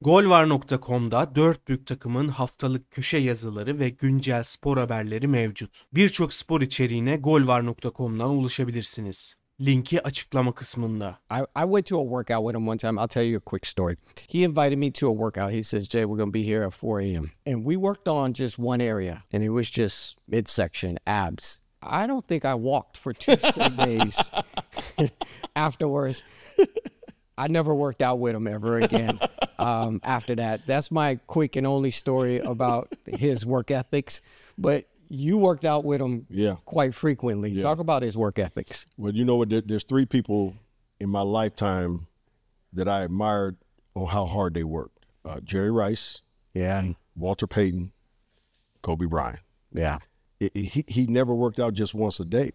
Golvar.com'da 4 büyük takımın haftalık köşe yazıları ve güncel spor haberleri mevcut. Birçok spor içeriğine golvar.com'dan ulaşabilirsiniz. Linki açıklama kısmında. I went to a workout with him one time. I'll tell you a quick story. He invited me to a workout. He says, Jay, we're going to be here at 4 a.m. And we worked on just one area, and it was just midsection, abs. I don't think I walked for 2 straight days afterwards. I never worked out with him ever again after that. That's my quick and only story about his work ethics. But you worked out with him quite frequently. Talk about his work ethics. Well, you know what? There's 3 people in my lifetime that I admired on how hard they worked. Jerry Rice, Walter Payton, Kobe Bryant. Yeah. He never worked out just once a day.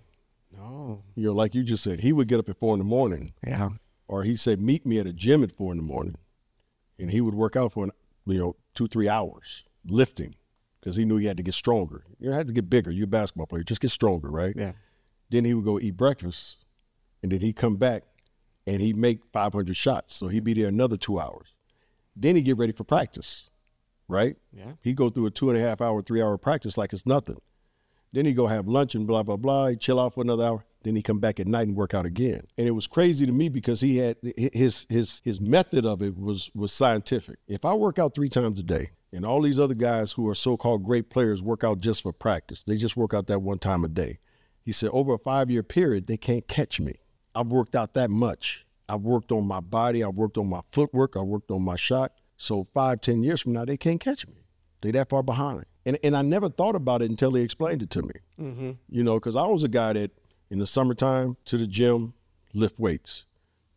No. You know, like you just said, he would get up at 4 in the morning. Yeah. Or he said, meet me at a gym at 4 in the morning. And he would work out for, 2-3 hours lifting because he knew he had to get stronger. You had to get bigger. You're a basketball player. Just get stronger, right? Yeah. Then he would go eat breakfast, and then he'd come back, and he'd make 500 shots. So he'd be there another 2 hours. Then he'd get ready for practice, right? Yeah. He'd go through a 2.5 hour, 3 hour practice like it's nothing. Then he'd go have lunch and blah, blah, blah. He'd chill out for another hour. Then he'd come back at night and work out again. And it was crazy to me because he had his method of it was scientific. If I work out 3 times a day and all these other guys who are so-called great players work out just for practice, they just work out that 1 time a day. He said, over a 5-year period, they can't catch me. I've worked out that much. I've worked on my body. I've worked on my footwork. I worked on my shot. So 5-10 years from now, they can't catch me. They that far behind. And I never thought about it until he explained it to me. Mm-hmm. Because I was a guy that in the summertime to the gym, lift weights,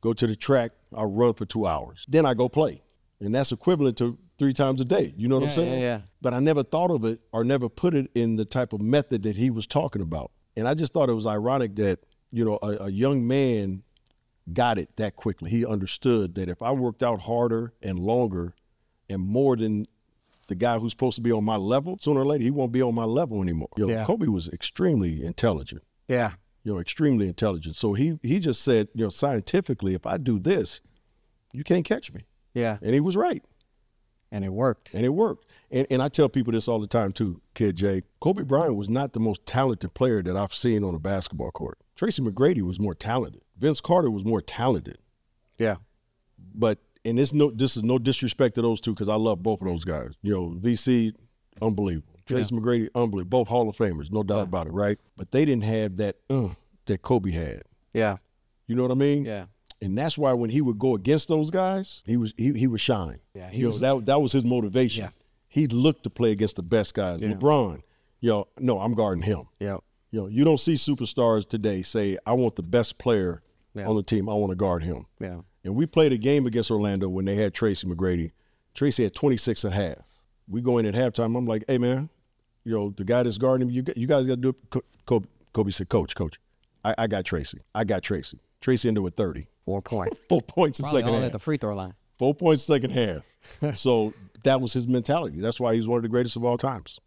go to the track, I run for 2 hours. Then I go play. And that's equivalent to 3 times a day. You know what I'm saying? Yeah. But I never thought of it or never put it in the type of method that he was talking about. And I just thought it was ironic that, a young man got it that quickly. He understood that if I worked out harder and longer and more than the guy who's supposed to be on my level, sooner or later, he won't be on my level anymore. Kobe was extremely intelligent. Yeah. Extremely intelligent. So he just said, scientifically, if I do this, you can't catch me. Yeah. And he was right. And it worked. And I tell people this all the time too, Kid Jay. Kobe Bryant was not the most talented player that I've seen on a basketball court. Tracy McGrady was more talented. Vince Carter was more talented. Yeah. But this is no disrespect to those two because I love both of those guys. VC, unbelievable. Tracy McGrady, unbelievable. Both Hall of Famers, no doubt about it, right? But they didn't have that that Kobe had. Yeah. You know what I mean? Yeah. And that's why when he would go against those guys, he would shine. Yeah. That was his motivation. Yeah. He looked to play against the best guys. Yeah. LeBron, no, I'm guarding him. Yeah. You don't see superstars today say, I want the best player on the team. I want to guard him. Yeah. And we played a game against Orlando when they had Tracy McGrady. Tracy had 26 and a half. We go in at halftime. I'm like, hey, man, the guy that's guarding him, you guys got to do it. Kobe said, Coach, I got Tracy. Tracy ended with 30. 4 points. 4 points in Probably second all half. at the free throw line. 4 points second half. So that was his mentality. That's why he's one of the greatest of all times.